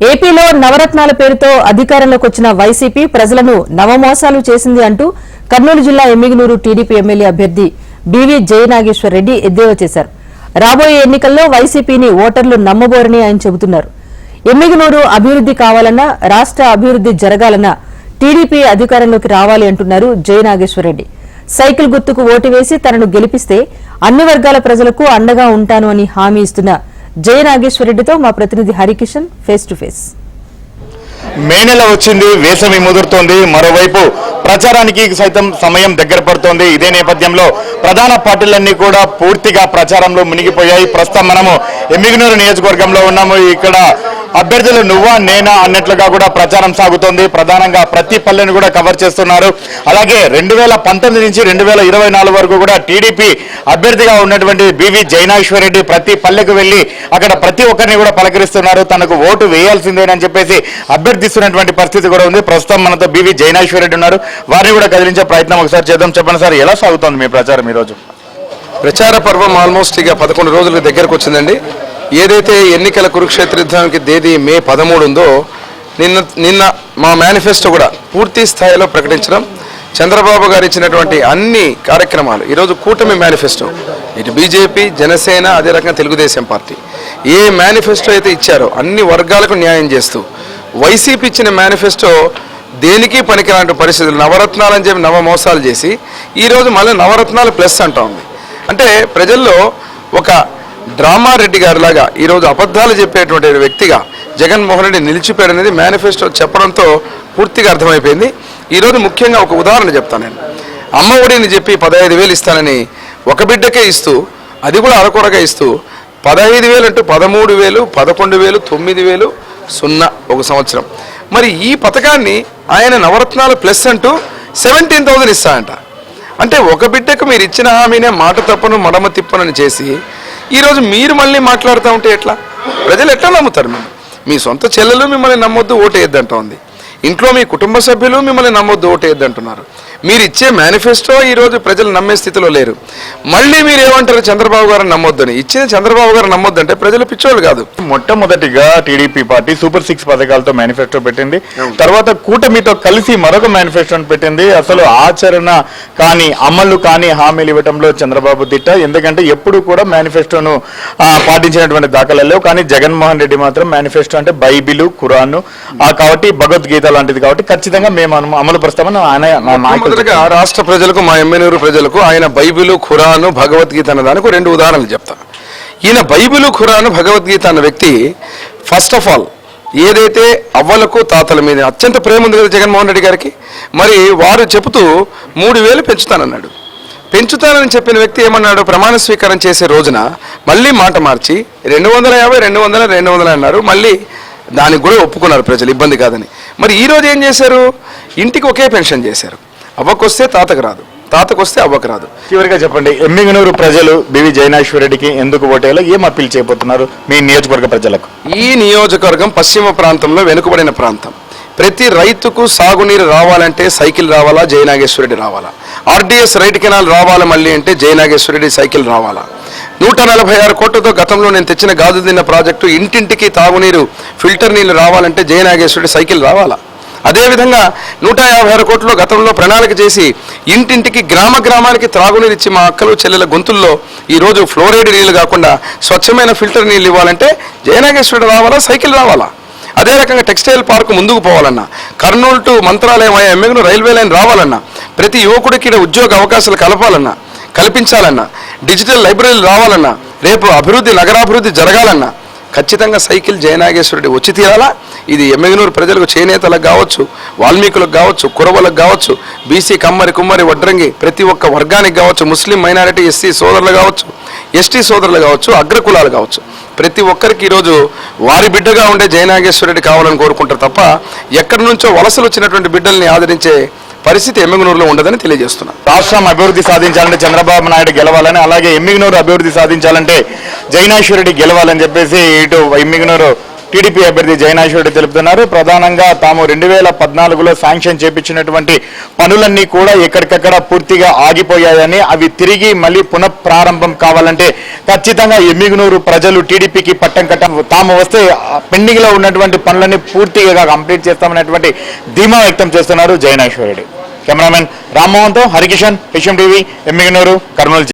ఏపీలో నవరత్నాల పేరుతో అధికారంలోకి వచ్చిన వైసీపీ ప్రజలను నవమోసాలు చేసింది అంటూ కర్నూలు జిల్లా ఎమ్మిగనూరు టీడీపీ ఎమ్మెల్యే అభ్యర్థి బీవీ జయనాగేశ్వర్ రెడ్డి ఎద్దేవా చేశారు. రాబోయే ఎన్నికల్లో వైసీపీని ఓటర్లు నమ్మబోరని ఆయన చెబుతున్నారు. ఎమ్మిగనూరు అభివృద్ది కావాలన్నా, రాష్ట్ర అభివృద్ది జరగాలన్నా టీడీపీ అధికారంలోకి రావాలి అంటున్నారు జయనాగేశ్వర్ రెడ్డి. సైకిల్ గుర్తుకు ఓటు వేసి తనను గెలిపిస్తే అన్ని వర్గాల ప్రజలకు అండగా ఉంటాను అని హామీ ఇస్తున్న జయనాగేశ్వర్ రెడ్డితో మా ప్రతినిధి హరికిషన్ ఫేస్ టు ఫేస్. మే నెల వచ్చింది, వేసవి ముదురుతోంది. మరోవైపు ప్రచారానికి సైతం సమయం దగ్గర పడుతోంది. ఇదే నేపథ్యంలో ప్రధాన పార్టీలన్నీ కూడా పూర్తిగా ప్రచారంలో మునిగిపోయాయి. ప్రస్తుతం మనము ఎమ్మిగనూరు నియోజకవర్గంలో ఉన్నాము. ఇక్కడ అభ్యర్థులు నువ్వా నేనా అన్నట్లుగా కూడా ప్రచారం సాగుతోంది. ప్రధానంగా ప్రతి పల్లెను కూడా కవర్ చేస్తున్నారు. అలాగే 2019 నుంచి 2024 వరకు కూడా టీడీపీ అభ్యర్థిగా ఉన్నటువంటి బీవీ జయనాగేశ్వర్ రెడ్డి ప్రతి పల్లెకు వెళ్లి అక్కడ ప్రతి ఒక్కరిని కూడా పలకరిస్తున్నారు. తనకు ఓటు వేయాల్సిందేనని చెప్పేసి అభ్యర్థిస్తున్నటువంటి పరిస్థితి కూడా ఉంది. ప్రస్తుతం మనతో బీవీ జయనాగేశ్వర్ రెడ్డి ఉన్నారు. వారిని కూడా కదిలించే ప్రయత్నం ఒకసారి చేద్దాం. చెప్పండి సార్, ఎలా సాగుతోంది మీ ప్రచారం ఈరోజు? ప్రచార పర్వం ఆల్మోస్ట్ ఇక 11 రోజులకు దగ్గరకు వచ్చిందండి. ఏదైతే ఎన్నికల కురుక్షేత్ర యుద్ధానికి తేదీ మే 13 ఉందో నిన్న మా మేనిఫెస్టో కూడా పూర్తి స్థాయిలో ప్రకటించడం, చంద్రబాబు గారు ఇచ్చినటువంటి అన్ని కార్యక్రమాలు ఈరోజు కూటమి మేనిఫెస్టో, ఇటు బీజేపీ, జనసేన, అదే రకంగా తెలుగుదేశం పార్టీ ఏ మేనిఫెస్టో అయితే ఇచ్చారో అన్ని వర్గాలకు న్యాయం చేస్తూ, వైసీపీ ఇచ్చిన మేనిఫెస్టో దేనికి పనికిరాని పరిస్థితులు, నవరత్నాలని చెప్పి నవ మోసాలు చేసి ఈరోజు మళ్ళీ నవరత్నాలు ప్లస్ అంటా ఉంది. అంటే ప్రజల్లో ఒక డ్రామా రెడ్డి గారి లాగా ఈరోజు అబద్ధాలు చెప్పేటువంటి వ్యక్తిగా జగన్మోహన్ రెడ్డి నిలిచిపోయాడు అనేది మేనిఫెస్టో చెప్పడంతో పూర్తిగా అర్థమైపోయింది. ఈరోజు ముఖ్యంగా ఒక ఉదాహరణ చెప్తాను నేను. అమ్మ ఒడిని చెప్పి 15,000 ఇస్తానని ఒక బిడ్డకే ఇస్తూ, అది కూడా అరకొరగా ఇస్తూ 15,000 అంటూ 13,000, 11,000, 9,000, 0 ఒక సంవత్సరం. మరి ఈ పథకాన్ని ఆయన నవరత్నాలు ప్లస్ అంటూ 17,000 ఇస్తాయంట. అంటే ఒక బిడ్డకు మీరు ఇచ్చిన హామీనే మాట తప్పను మడమ తిప్పనని చేసి ఈరోజు మీరు మళ్ళీ మాట్లాడుతూ ఉంటే ఎట్లా? ప్రజలు ఎట్లా నమ్ముతారు? మీ సొంత చెల్లెలు మిమ్మల్ని నమ్మొద్దు ఓటు వేయద్దంటా ఉంది. ఇంట్లో మీ కుటుంబ సభ్యులు మిమ్మల్ని నమ్మొద్దు ఓటు వేయద్దంటున్నారు. మీరు ఇచ్చే మేనిఫెస్టో ఈరోజు ప్రజలు నమ్మే స్థితిలో లేరు. మళ్ళీ మీరు ఏమంటారు? చంద్రబాబు గారు నమ్మొద్దని. ఇచ్చిన చంద్రబాబు గారు నమ్మొద్దంటే ప్రజలు పిచ్చోళ్ళు కాదు. మొట్టమొదటిగా టీడీపీ పార్టీ సూపర్ 6 పథకాలతో మేనిఫెస్టో పెట్టింది. తర్వాత కూటమితో కలిసి మరొక మేనిఫెస్టోని పెట్టింది. అసలు ఆచరణ కానీ అమలు కానీ హామీలు ఇవ్వడంలో చంద్రబాబు దిట్ట. ఎందుకంటే ఎప్పుడు కూడా మేనిఫెస్టోను పాటించినటువంటి దాఖలు లేవు. కానీ జగన్మోహన్ రెడ్డి మాత్రం మేనిఫెస్టో అంటే బైబిలు, ఖురాను కాబట్టి భగవద్గీత లాంటిది కాబట్టి ఖచ్చితంగా మేము అమలు పరుస్తామని ఆయన రాష్ట్ర ప్రజలకు, మా ఎమ్మెనూరు ప్రజలకు ఆయన బైబిలు, ఖురాను, భగవద్గీత అన్న దానికి 2 ఉదాహరణలు చెప్తాను. ఈయన బైబిలు, ఖురాను, భగవద్గీత అన్న వ్యక్తి ఫస్ట్ ఆఫ్ ఆల్ ఏదైతే అవ్వలకు తాతల మీద అత్యంత ప్రేమ ఉంది కదా జగన్మోహన్ రెడ్డి గారికి, మరి వారు చెబుతూ 3,000 పెంచుతానన్నాడు. పెంచుతానని చెప్పిన వ్యక్తి ఏమన్నాడు? ప్రమాణ స్వీకారం చేసే రోజున మళ్ళీ మాట మార్చి 250, 200, 200 అన్నారు. మళ్ళీ దానికి కూడా ఒప్పుకున్నారు ప్రజలు, ఇబ్బంది కాదని. మరి ఈరోజు ఏం చేశారు? ఇంటికి ఒకే పెన్షన్ చేశారు. అవ్వకు వస్తే తాతకు రాదు, తాతకు వస్తే అవ్వకు రాదు. చివరిగా చెప్పండి, ఎమ్మిగనూరు ప్రజలు బీవీ జయనాగేశ్వర్ రెడ్డికి ఎందుకు ఓటేయాలో ఏం అప్పీల్ చేయబోతున్నారు మీ నియోజకవర్గ ప్రజలకు? ఈ నియోజకవర్గం పశ్చిమ ప్రాంతంలో వెనుకబడిన ప్రాంతం. ప్రతి రైతుకు సాగునీరు రావాలంటే సైకిల్ రావాలా, జయనాగేశ్వర రెడ్డి రావాలా. ఆర్డీఎస్ రైట్ కెనాల్ రావాలి మళ్ళీ అంటే జయనాగేశ్వర రెడ్డి సైకిల్ రావాలా. 146 కోట్లతో గతంలో నేను తెచ్చిన గాజుదిన్న ప్రాజెక్టు ఇంటింటికి తాగునీరు, ఫిల్టర్ నీళ్లు రావాలంటే జయనాగేశ్వర రెడ్డి సైకిల్ రావాలా. అదేవిధంగా 156 కోట్లలో గతంలో ప్రణాళిక చేసి ఇంటింటికి, గ్రామానికి త్రాగునీరు ఇచ్చి మా అక్కలు చెల్లెల గొంతుల్లో ఈరోజు ఫ్లోరైడ్ నీళ్లు కాకుండా స్వచ్ఛమైన ఫిల్టర్ నీళ్ళు ఇవ్వాలంటే జయనాగేశ్వరుడు రావాలా, సైకిల్ రావాలా. అదే రకంగా టెక్స్టైల్ పార్క్ ముందుకు పోవాలన్నా, Kurnool to Mantralayam Emmiganur railway line రావాలన్నా, ప్రతి యువకుడికి ఉద్యోగ అవకాశాలు కల్పించాలన్నా, డిజిటల్ లైబ్రరీలు రావాలన్నా, రేపు నగరాభివృద్ధి జరగాలన్నా ఖచ్చితంగా సైకిల్ జయనాగేశ్వరుడి వచ్చి తీరాలా. ఇది ఎమ్మిగనూరు ప్రజలకు, చేనేతలకు కావచ్చు, వాల్మీకులకు కావచ్చు, కురవలకు కావచ్చు, బీసీ, కుమ్మరి, వడ్రంగి ప్రతి ఒక్క వర్గానికి కావచ్చు, ముస్లిం మైనారిటీ, ఎస్సీ సోదరులు కావచ్చు, ఎస్టీ సోదరులు కావచ్చు, అగ్రకులాలు కావచ్చు, ప్రతి ఒక్కరికి ఈరోజు వారి బిడ్డగా ఉండే జయనాగేశ్వరుడి కావాలని కోరుకుంటారు తప్ప ఎక్కడి నుంచో వలసలు వచ్చినటువంటి బిడ్డల్ని ఆదరించే పరిస్థితి ఎమ్మిగనూరులో ఉండదని తెలియజేస్తున్నా. రాష్ట్రం అభివృద్ధి సాధించాలంటే చంద్రబాబు నాయుడు గెలవాలని, అలాగే ఎమ్మిగనూరు అభివృద్ధి సాధించాలంటే జయనాగేశ్వర రెడ్డి గెలవాలని చెప్పేసి ఇటు ఎమ్మిగనూరు టీడీపీ అభ్యర్థి జయనాశ్వరెడ్డి తెలుపుతున్నారు. ప్రధానంగా తాము 2014లో శాంక్షన్ చేపించినటువంటి పనులన్నీ కూడా ఎక్కడికక్కడ పూర్తిగా ఆగిపోయాయని, అవి తిరిగి మళ్ళీ పునఃప్రారంభం కావాలంటే ఖచ్చితంగా ఎమ్మిగనూరు ప్రజలు టీడీపీకి పట్టం కట్టం, తాము వస్తే పెండింగ్ లో ఉన్నటువంటి పనులన్నీ పూర్తిగా కంప్లీట్ చేస్తామనేటువంటి ధీమా వ్యక్తం చేస్తున్నారు జయనాశ్వరెడ్డి. కెమెరామెన్ రామ్మోహన్తో హరికిషన్, విషయం టీవీ, ఎమ్మిగనూరు, కర్నూలు.